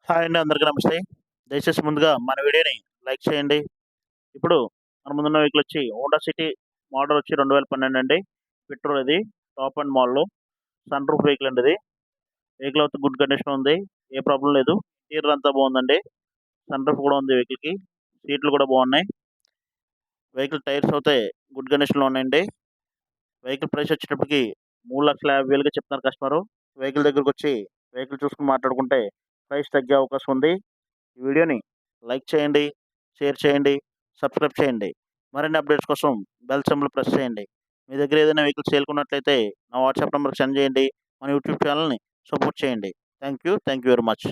Hi అండి. అందరికీ నమస్తే. దయచేసి ముందుగా మన వీడియోని లైక్ చేయండి. ఇప్పుడు మన ముందున్న వెహికల్ వచ్చి హోండా సిటీ మోడల్ వచ్చి 2012 అండి. పెట్రోల్ ఇది. Top and model. Sun roof vehicle అండి ఇది. వెహికల్ అయితే గుడ్ కండిషన్ ఉంది. ఏ ప్రాబ్లం లేదు. ఇంటీరియర్ అంతా బాగుందండి. సన్ రూఫ్ కూడా ఉంది వెహికల్‌కి. సీట్లు కూడా బాగున్నాయి. వెహికల్ టైర్స్ అయితే గుడ్ కండిషన్‌లో ఉన్నాయండి. వెహికల్ ప్రైస్ వచ్చేటప్పటికి 3,50,000కి చెప్తున్నారు కస్టమరు. వెహికల్ దగ్గరకొచ్చి వెహికల్ చూసుకొని మాట్లాడుకుంటే ప్రైస్ తగ్గే అవకాశం ఉంది. ఈ వీడియోని లైక్ చేయండి, షేర్ చేయండి, సబ్స్క్రైబ్ చేయండి. మరిన్ని అప్డేట్స్ కోసం బెల్ సింబల్ ప్రెస్ చేయండి. మీ దగ్గర ఏదైనా వెహికల్ సేల్‌కున్నట్లయితే నా వాట్సాప్ నంబర్‌కి సెండ్ చేయండి. మన యూట్యూబ్ ఛానల్‌ని సపోర్ట్ చేయండి. Thank you very much.